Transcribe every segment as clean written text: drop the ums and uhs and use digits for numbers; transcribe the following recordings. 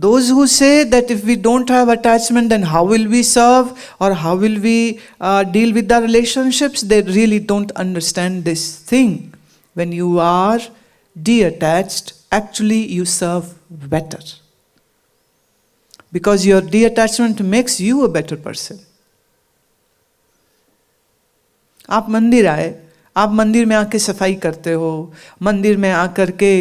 those who say that if we don't have attachment, then how will we serve or how will we deal with the relationships, they really don't understand this thing. When you are detached, actually you serve better, because your detachment makes you a better person. आप मंदिर आए, आप मंदिर में आके सफाई करते हो, मंदिर में आकर के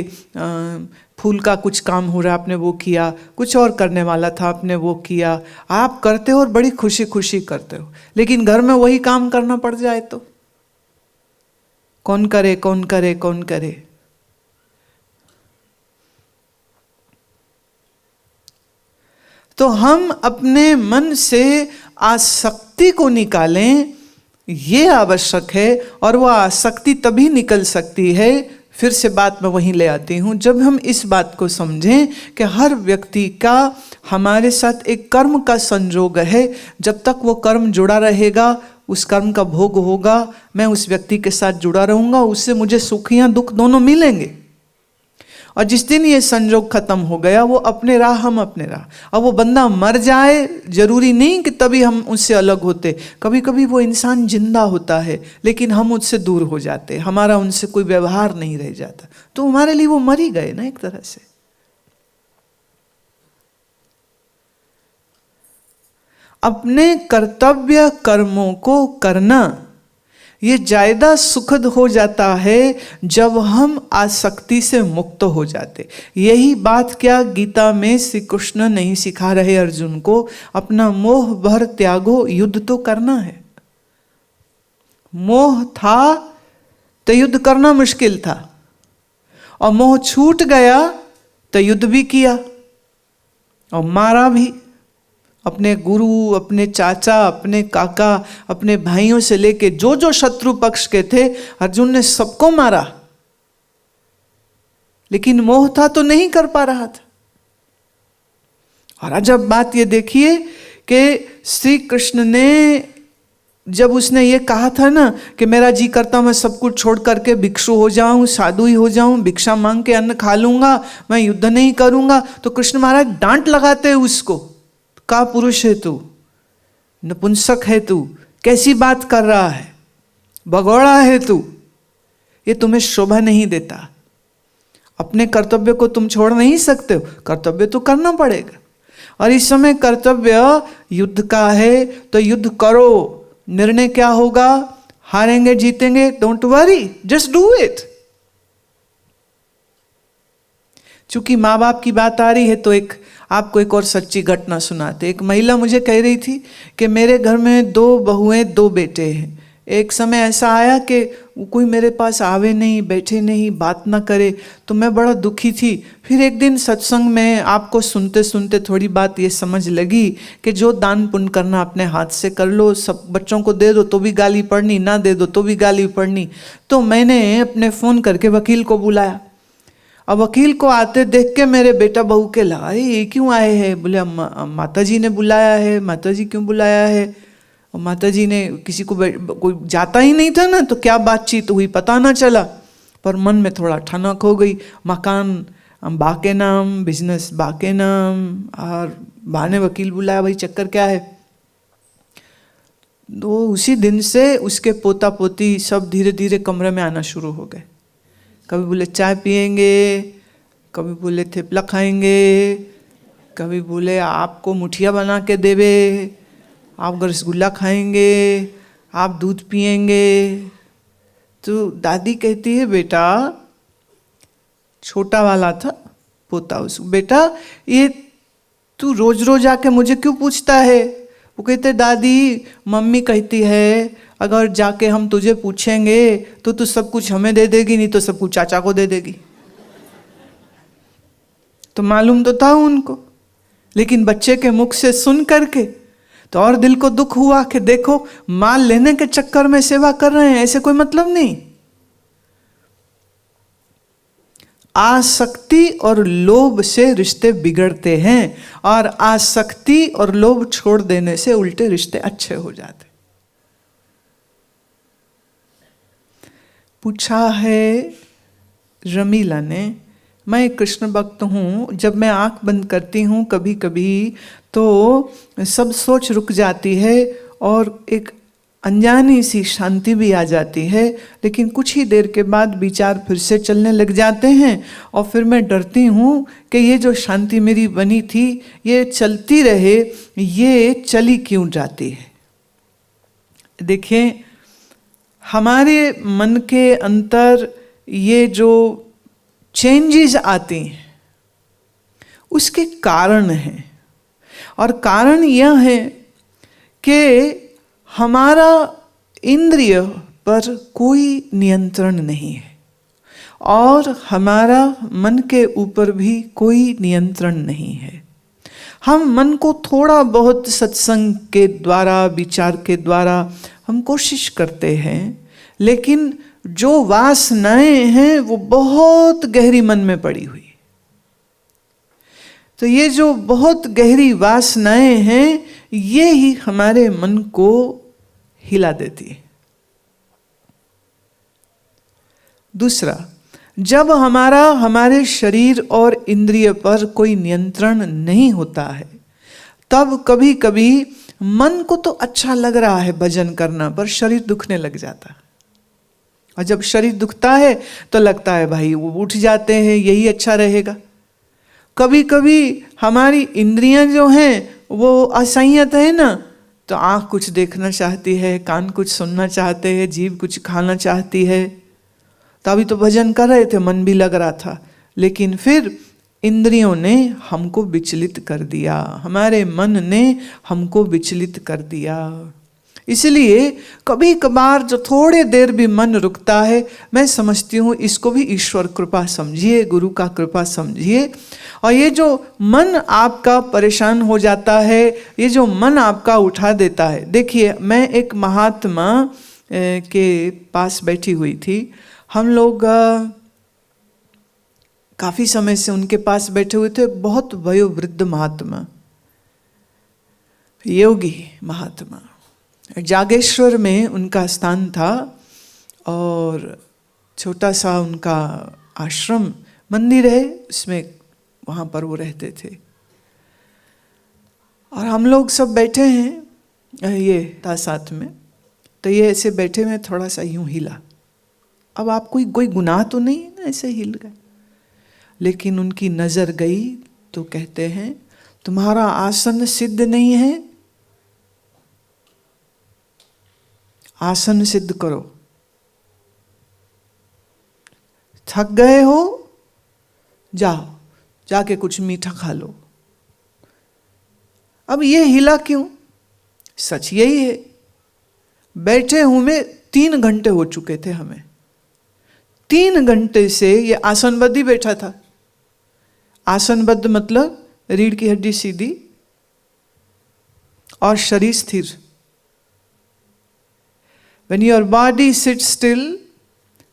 फूल का कुछ काम हो रहा, आपने वो किया, कुछ और करने वाला था, आपने वो किया, आप करते हो और बड़ी खुशी खुशी करते हो। लेकिन घर में वही काम करना पड़ जाए तो कौन करे, कौन करे, कौन करे? तो हम अपने मन से आसक्ति को निकालें, ये आवश्यक है। और वह आसक्ति तभी निकल सकती है, फिर से बात मैं वहीं ले आती हूँ, जब हम इस बात को समझें कि हर व्यक्ति का हमारे साथ एक कर्म का संजोग है। जब तक वो कर्म जुड़ा रहेगा, उस कर्म का भोग होगा, मैं उस व्यक्ति के साथ जुड़ा रहूँगा, उससे मुझे सुख या दुख दोनों मिलेंगे। और जिस दिन ये संजोग खत्म हो गया, वो अपने राह, हम अपने राह। अब वो बंदा मर जाए, जरूरी नहीं कि तभी हम उससे अलग होते। कभी कभी वो इंसान जिंदा होता है लेकिन हम उससे दूर हो जाते, हमारा उनसे कोई व्यवहार नहीं रह जाता, तो हमारे लिए वो मर ही गए ना एक तरह से। अपने कर्तव्य कर्मों को करना ये ज्यादा सुखद हो जाता है जब हम आसक्ति से मुक्त हो जाते। यही बात क्या गीता में श्री कृष्ण नहीं सिखा रहे अर्जुन को? अपना मोह भर त्यागो, युद्ध तो करना है। मोह था तो युद्ध करना मुश्किल था, और मोह छूट गया तो युद्ध भी किया और मारा भी। अपने गुरु, अपने चाचा, अपने काका, अपने भाइयों से लेके जो जो शत्रु पक्ष के थे, अर्जुन ने सबको मारा। लेकिन मोह था तो नहीं कर पा रहा था। और अजब बात ये देखिए कि श्री कृष्ण ने जब उसने ये कहा था ना कि मेरा जी करता मैं सब कुछ छोड़ करके भिक्षु हो जाऊं, साधु ही हो जाऊं, भिक्षा मांग के अन्न खा लूंगा, मैं युद्ध नहीं करूंगा, तो कृष्ण महाराज डांट लगाते उसको, का पुरुष है तू, नपुंसक है तू, कैसी बात कर रहा है, भगोड़ा है तू, ये तुम्हें शोभा नहीं देता। अपने कर्तव्य को तुम छोड़ नहीं सकते हो, कर्तव्य तो करना पड़ेगा। और इस समय कर्तव्य युद्ध का है तो युद्ध करो। निर्णय क्या होगा, हारेंगे जीतेंगे, don't worry, just do it. चूंकि माँ बाप की बात आ रही है तो आपको एक और सच्ची घटना सुनाते। एक महिला मुझे कह रही थी कि मेरे घर में 2 बहुएं 2 बेटे हैं। एक समय ऐसा आया कि कोई मेरे पास आवे नहीं, बैठे नहीं, बात ना करे, तो मैं बड़ा दुखी थी। फिर एक दिन सत्संग में आपको सुनते सुनते थोड़ी बात ये समझ लगी कि जो दान पुण्य करना अपने हाथ से कर लो, सब बच्चों को दे दो तो भी गाली पड़नी, ना दे दो तो भी गाली पड़नी। तो मैंने अपने फ़ोन करके वकील को बुलाया। अब वकील को आते देख के मेरे बेटा बहू के लगा, ये क्यों आए हैं? बोले माता जी ने बुलाया है। माता जी क्यों बुलाया है? और माता जी ने किसी को, कोई जाता ही नहीं था ना, तो क्या बातचीत हुई पता ना चला, पर मन में थोड़ा ठनक हो गई। मकान बा के नाम, बिजनेस बा के नाम, और बा ने वकील बुलाया, भाई चक्कर क्या है? तो उसी दिन से उसके पोता पोती सब धीरे धीरे कमरे में आना शुरू हो गए। कभी बोले चाय पिएंगे, कभी बोले थेपला खाएंगे, कभी बोले आपको मुठिया बना के देवे, आप रसगुल्ला खाएंगे, आप दूध पिएंगे। तो दादी कहती है, बेटा, छोटा वाला था पोता, उसको, बेटा ये तू रोज रोज आके मुझे क्यों पूछता है? वो कहते, दादी मम्मी कहती है अगर जाके हम तुझे पूछेंगे तो तू सब कुछ हमें दे देगी, नहीं तो सब कुछ चाचा को दे देगी। तो मालूम तो था उनको, लेकिन बच्चे के मुख से सुन करके तो और दिल को दुख हुआ कि देखो माल लेने के चक्कर में सेवा कर रहे हैं, ऐसे कोई मतलब नहीं। आसक्ति और लोभ से रिश्ते बिगड़ते हैं, और आसक्ति और लोभ छोड़ देने से उल्टे रिश्ते अच्छे हो जाते। पूछा है रमीला ने, मैं कृष्ण भक्त हूँ, जब मैं आंख बंद करती हूँ कभी कभी तो सब सोच रुक जाती है और एक अनजानी सी शांति भी आ जाती है, लेकिन कुछ ही देर के बाद विचार फिर से चलने लग जाते हैं और फिर मैं डरती हूँ कि ये जो शांति मेरी बनी थी ये चलती रहे, ये चली क्यों जाती है। देखिए, हमारे मन के अंतर ये जो चेंजेस आती हैं उसके कारण हैं, और कारण यह है कि हमारा इंद्रिय पर कोई नियंत्रण नहीं है और हमारा मन के ऊपर भी कोई नियंत्रण नहीं है। हम मन को थोड़ा बहुत सत्संग के द्वारा, विचार के द्वारा हम कोशिश करते हैं, लेकिन जो वासनाएं हैं वो बहुत गहरी मन में पड़ी हुई। तो ये जो बहुत गहरी वासनाएं हैं ये ही हमारे मन को हिला देती है। दूसरा, जब हमारे शरीर और इंद्रिय पर कोई नियंत्रण नहीं होता है तब कभी कभी मन को तो अच्छा लग रहा है भजन करना, पर शरीर दुखने लग जाता है। और जब शरीर दुखता है तो लगता है भाई वो उठ जाते हैं, यही अच्छा रहेगा। कभी कभी हमारी इंद्रियां जो हैं वो असंयत है ना, तो आँख कुछ देखना चाहती है, कान कुछ सुनना चाहते हैं, जीभ कुछ खाना चाहती है। तो अभी तो भजन कर रहे थे, मन भी लग रहा था, लेकिन फिर इंद्रियों ने हमको विचलित कर दिया, हमारे मन ने हमको विचलित कर दिया। इसलिए कभी कभार जो थोड़े देर भी मन रुकता है, मैं समझती हूँ इसको भी ईश्वर कृपा समझिए, गुरु का कृपा समझिए। और ये जो मन आपका परेशान हो जाता है, ये जो मन आपका उठा देता है। देखिए, मैं एक महात्मा के पास बैठी हुई थी, हम लोग काफी समय से उनके पास बैठे हुए थे। बहुत वयोवृद्ध महात्मा, योगी महात्मा, जागेश्वर में उनका स्थान था और छोटा सा उनका आश्रम मंदिर है, उसमें वहाँ पर वो रहते थे। और हम लोग सब बैठे हैं, ये था साथ में, तो ये ऐसे बैठे में थोड़ा सा यूं हिला। अब आप कोई गुनाह तो नहीं है ना, ऐसे हिल गए, लेकिन उनकी नजर गई तो कहते हैं तुम्हारा आसन सिद्ध नहीं है, आसन सिद्ध करो। थक गए हो, जाओ जाके कुछ मीठा खा लो। अब ये हिला क्यों? सच यही है, बैठे हुए 3 घंटे हो चुके थे हमें। 3 घंटे से ये आसनबद्ध ही बैठा था। आसनबद्ध मतलब रीढ़ की हड्डी सीधी और शरीर स्थिर। When your body sits still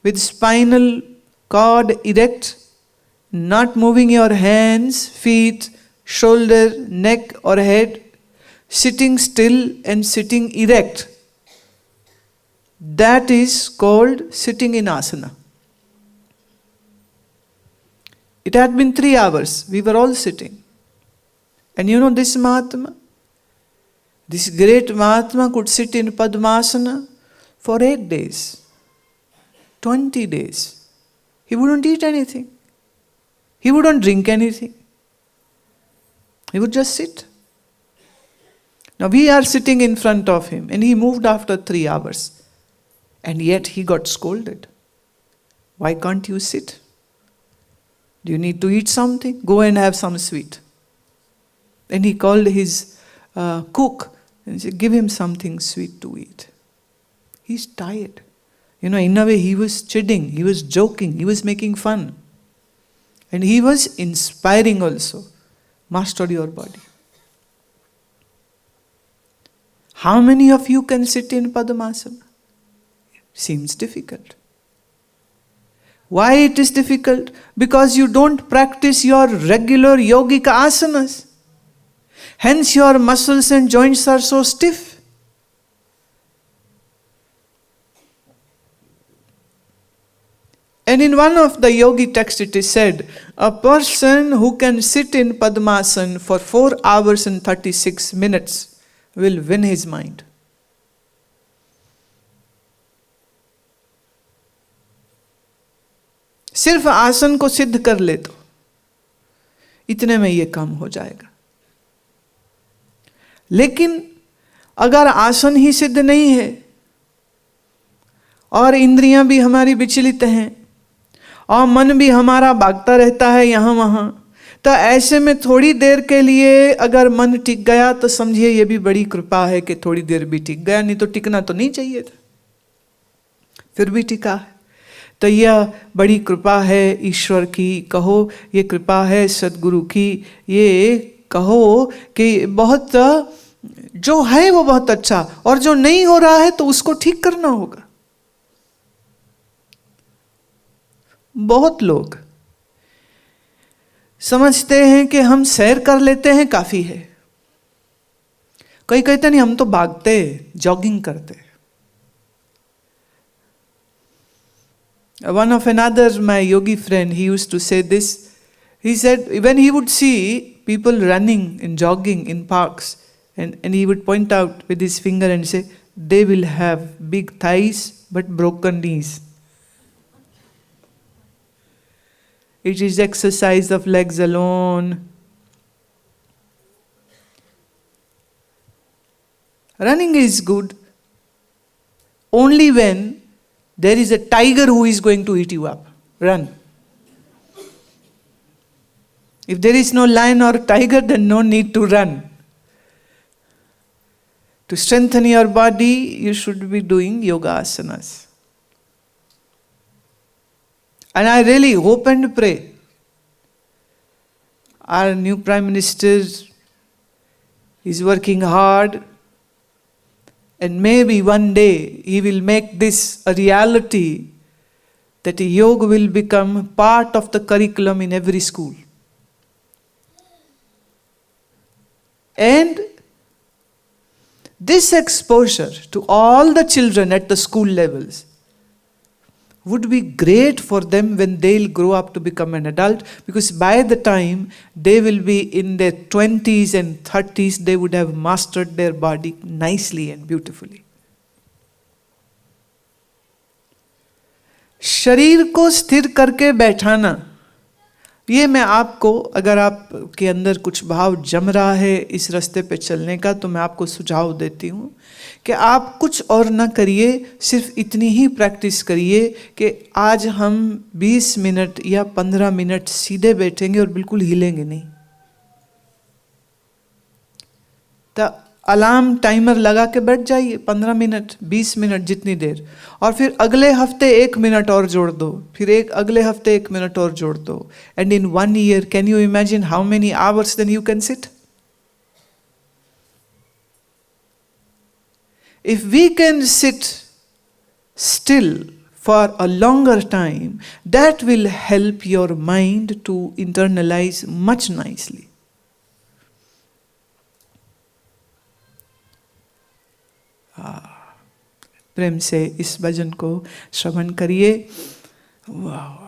with spinal cord erect, not moving your hands, feet, shoulder, neck or head, sitting still and sitting erect, that is called sitting in asana. It had been 3 hours, we were all sitting. And you know this Mahatma, this great Mahatma could sit in Padmasana for 8 days, 20 days. He wouldn't eat anything. He wouldn't drink anything. He would just sit. Now we are sitting in front of him and he moved after 3 hours. And yet he got scolded. Why can't you sit? Do you need to eat something? Go and have some sweet. And he called his cook and said, give him something sweet to eat. He's tired. You know, in a way he was chiding, he was joking, he was making fun. And he was inspiring also. Master your body. How many of you can sit in Padmasana? Seems difficult. Why it is difficult? Because you don't practice your regular yogic asanas. Hence your muscles and joints are so stiff. And in one of the yogi texts it is said, a person who can sit in Padmasana for 4 hours and 36 minutes will win his mind. सिर्फ आसन को सिद्ध कर ले तो इतने में ये काम हो जाएगा। लेकिन अगर आसन ही सिद्ध नहीं है और इंद्रियां भी हमारी विचलित हैं और मन भी हमारा भागता रहता है यहाँ वहाँ, तो ऐसे में थोड़ी देर के लिए अगर मन टिक गया तो समझिए ये भी बड़ी कृपा है कि थोड़ी देर भी टिक गया, नहीं तो टिकना तो नहीं चाहिए था, फिर भी टिका है। तो यह बड़ी कृपा है ईश्वर की, कहो ये कृपा है सदगुरु की, ये कहो कि बहुत जो है वो बहुत अच्छा, और जो नहीं हो रहा है तो उसको ठीक करना होगा। बहुत लोग समझते हैं कि हम सैर कर लेते हैं काफी है, कोई कहते नहीं हम तो भागते जॉगिंग करते। One of another, my yogi friend, he used to say this. He said when he would see people running and jogging in parks, and he would point out with his finger and say, they will have big thighs but broken knees. It is exercise of legs alone. Running is good only when there is a tiger who is going to eat you up. Run. If there is no lion or tiger, then no need to run. To strengthen your body, you should be doing yoga asanas. And I really hope and pray our new Prime Minister is working hard, and maybe one day he will make this a reality, that yoga will become part of the curriculum in every school. And this exposure to all the children at the school levels would be great for them when they'll grow up to become an adult, because by the time they will be in their 20s and 30s, they would have mastered their body nicely and beautifully. शरीर को स्थिर करके बैठाना, ये मैं आपको, अगर आपके अंदर कुछ भाव जम रहा है इस रास्ते पे चलने का, तो मैं आपको सुझाव देती हूँ कि आप कुछ और ना करिए, सिर्फ इतनी ही प्रैक्टिस करिए कि आज हम 20 मिनट या 15 मिनट सीधे बैठेंगे और बिल्कुल हिलेंगे नहीं। तो अलार्म टाइमर लगा के बैठ जाइए 15 मिनट 20 मिनट जितनी देर, और फिर अगले हफ्ते 1 मिनट और जोड़ दो, फिर अगले हफ्ते 1 मिनट और जोड़ दो। And in 1 year, can you imagine how many hours then you can sit? If we can sit still for a longer time, that will help your mind to internalize much nicely. प्रेम से इस भजन को श्रवण करिए। वाह।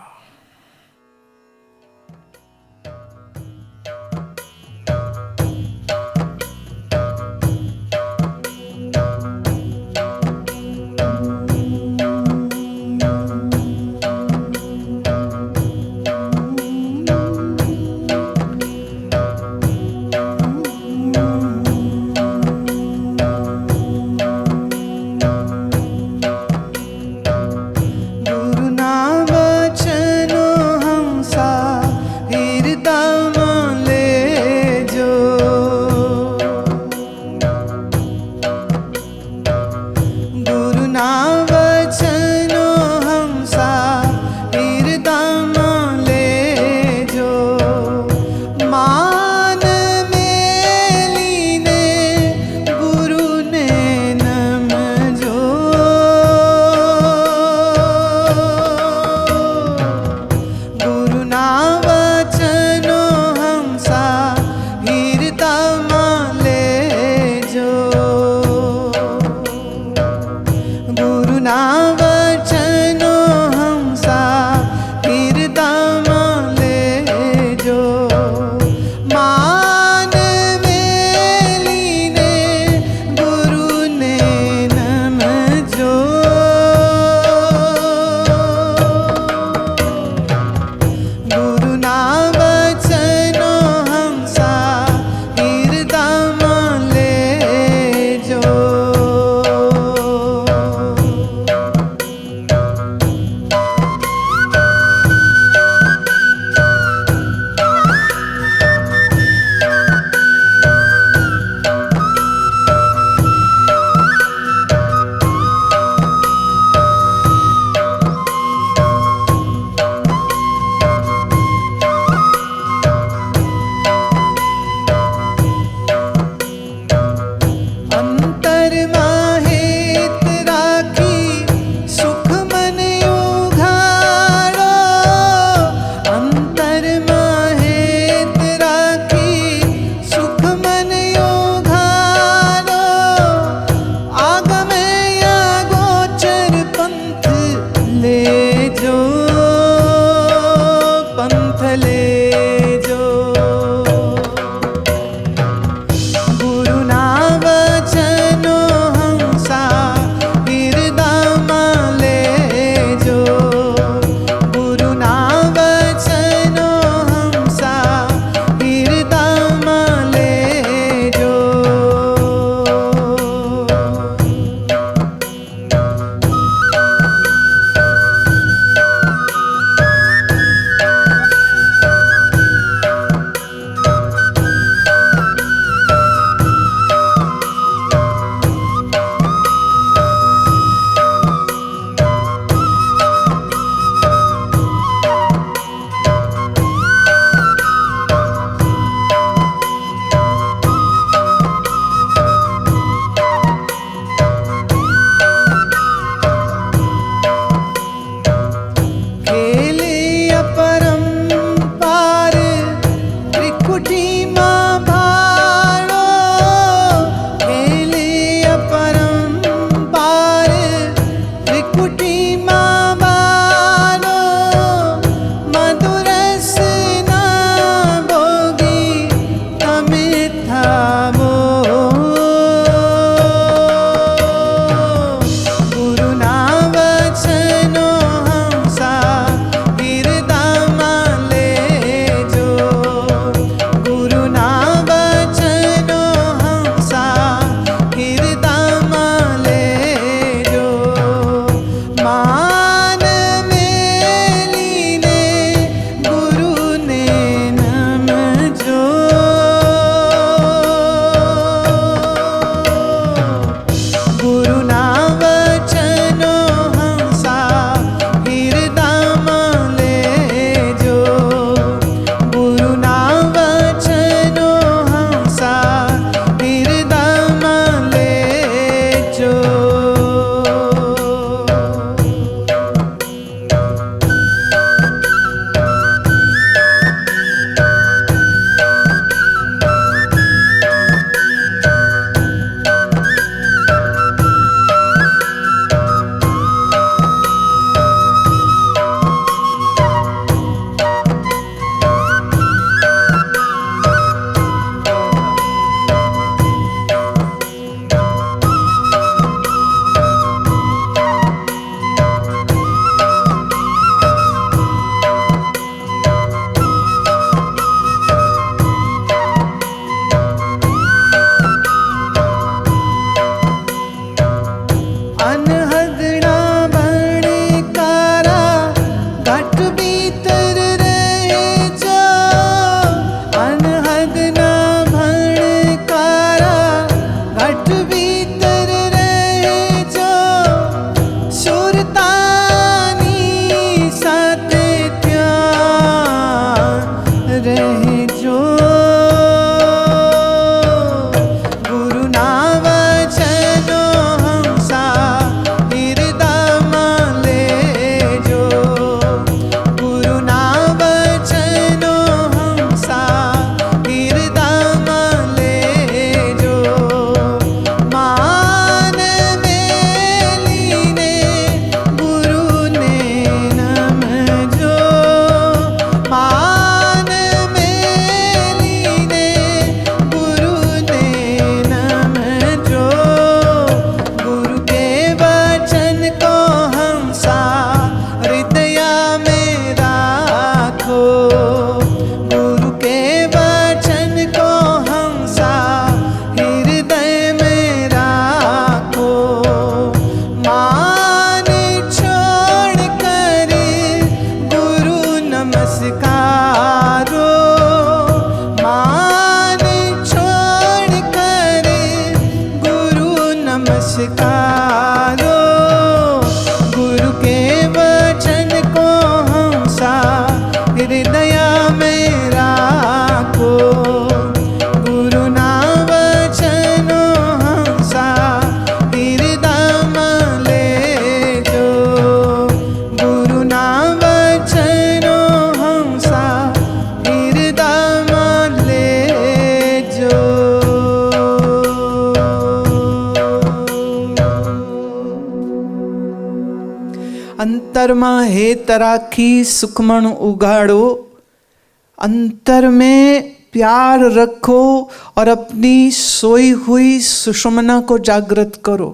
सिखारो, गुरु के वचन को हमसा हृदय में राखो, गुरु ना वचनो हमसा हृदय में ले जो, गुरु ना वचनो हमसा हृदय में ले जो। अंतर में हेत राखी सुखमण उगाड़ो, अंतर में प्यार रखो और अपनी सोई हुई सुषुम्ना को जागृत करो।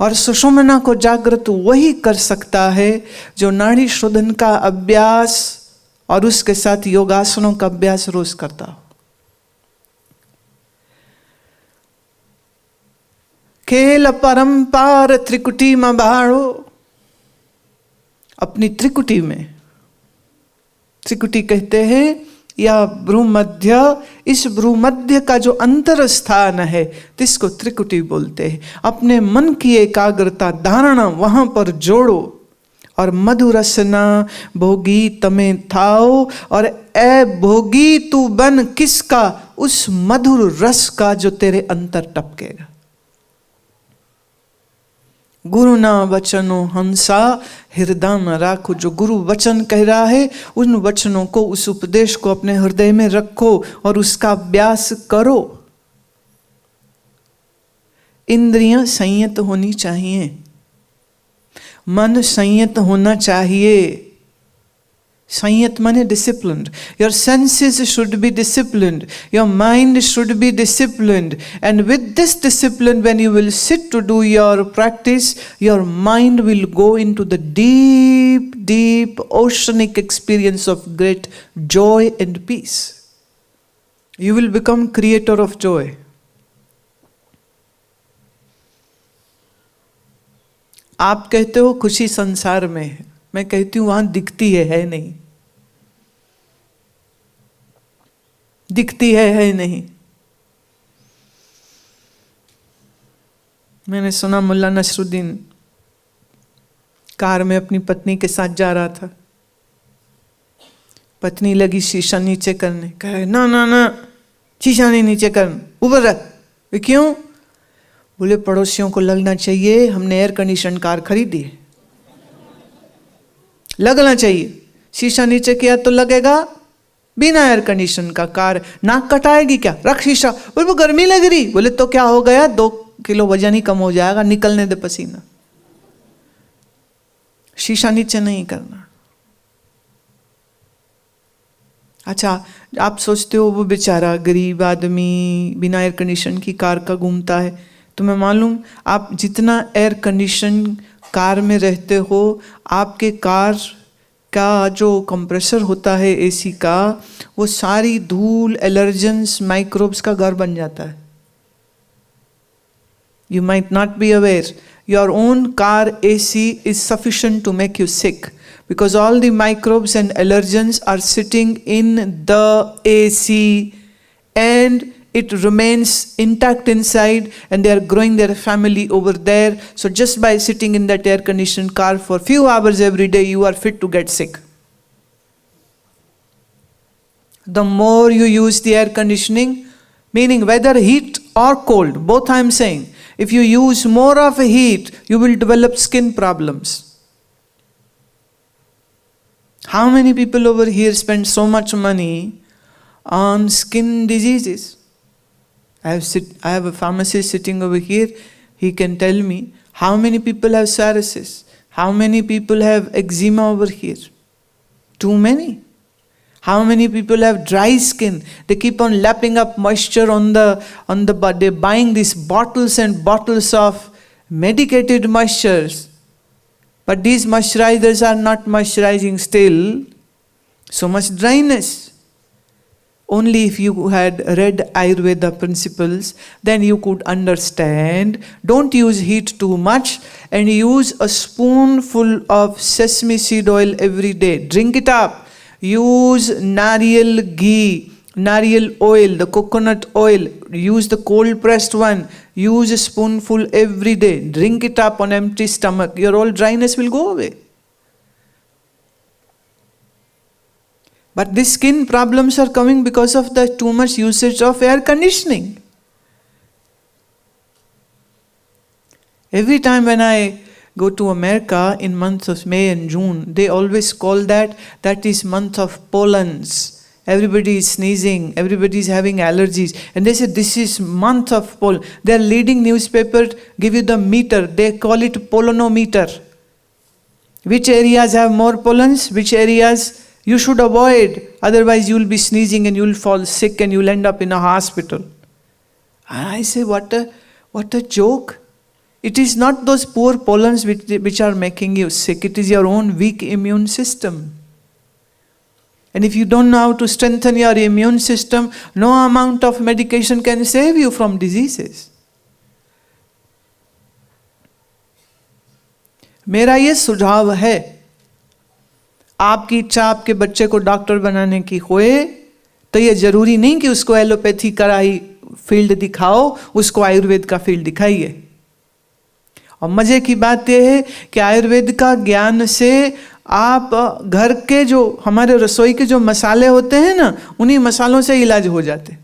और सुषुम्ना को जागृत वही कर सकता है जो नाड़ी शोधन का अभ्यास और उसके साथ योगासनों का अभ्यास रोज करता हो। खेल परंपार त्रिकुटी में बाड़ो, अपनी त्रिकुटी में, त्रिकुटी कहते हैं या भ्रूमध्य, इस भ्रूमध्य का जो अंतर स्थान है जिसको त्रिकुटी बोलते हैं, अपने मन की एकाग्रता धारणा वहां पर जोड़ो और मधुरसना भोगी तमे थाओ, और ए भोगी तू बन किसका, उस मधुर रस का जो तेरे अंतर टपकेगा। गुरु ना वचनो हंसा हृदय में राखो, जो गुरु वचन कह रहा है उन वचनों को, उस उपदेश को अपने हृदय में रखो और उसका अभ्यास करो। इंद्रियां संयत होनी चाहिए, मन संयत होना चाहिए। संयत माने disciplined. Your senses should be disciplined. Your mind should be disciplined. And with this discipline, when you will sit to do your practice, your mind will go into the deep, deep oceanic experience of great joy and peace. You will become creator of joy. आप कहते हो खुशी संसार में है, मैं कहती हूं वहां दिखती है नहीं, दिखती है नहीं। मैंने सुना मुल्ला नसरुद्दीन कार में अपनी पत्नी के साथ जा रहा था, पत्नी लगी शीशा नीचे करने, कहे ना ना ना शीशा नहीं नीचे करना, ऊपर रख। क्यों? बोले पड़ोसियों को लगना चाहिए हमने एयर कंडीशन कार खरीदी है, लगना चाहिए। शीशा नीचे किया तो लगेगा बिना एयर कंडीशन का कार, नाक कटाएगी क्या, रख शीशा। बोले वो गर्मी लग रही, बोले तो क्या हो गया, 2 किलो वजन ही कम हो जाएगा, निकलने दे पसीना। शीशा नीचे नहीं करना। अच्छा, आप सोचते हो वो बेचारा गरीब आदमी बिना एयर कंडीशन की कार का घूमता है, तुम्हें मालूम आप जितना एयर कंडीशन कार में रहते हो, आपके कार का जो कंप्रेसर होता है एसी का, वो सारी धूल, एलर्जेंस, माइक्रोब्स का घर बन जाता है। You might not be aware. Your own car AC is sufficient to make you sick because all the microbes and allergens are sitting in the AC and it remains intact inside and they are growing their family over there. So just by sitting in that air conditioned car for few hours every day, you are fit to get sick. The more you use the air conditioning, meaning whether heat or cold, both I am saying, if you use more of a heat, you will develop skin problems. How many people over here spend so much money on skin diseases? I have a pharmacist sitting over here. He can tell me how many people have psoriasis, how many people have eczema over here. Too many. How many people have dry skin? They keep on lapping up moisture on the body. They're buying these bottles and bottles of medicated moistures. But these moisturizers are not moisturizing still. So much dryness. Only if you had read Ayurveda principles, then you could understand. Don't use heat too much and use a spoonful of sesame seed oil every day. Drink it up. Use nariyal ghee. Nariyal oil, the coconut oil, use the cold pressed one, use a spoonful every day, drink it up on empty stomach, your all dryness will go away. But these skin problems are coming because of the too much usage of air conditioning. Every time when I go to America in months of May and June, they always call that is month of pollens. Everybody is sneezing, everybody is having allergies. And they say this is month of pollen. Their leading newspaper give you the meter. They call it pollenometer. Which areas have more pollens? Which areas you should avoid? Otherwise you will be sneezing and you will fall sick and you will end up in a hospital. And I say, what a joke. It is not those poor pollens which are making you sick. It is your own weak immune system. And if you don't know how to strengthen your immune system, no amount of medication can save you from diseases. मेरा ये सुझाव है, आपकी इच्छा आपके बच्चे को doctor बनाने की होए तो ये जरूरी नहीं कि उसको एलोपैथी का ही फील्ड दिखाओ, उसको आयुर्वेद का फील्ड दिखाइए. और मजे की बात यह है कि आयुर्वेद का ज्ञान से आप घर के जो हमारे रसोई के जो मसाले होते हैं ना, उन्हीं मसालों से इलाज हो जाते.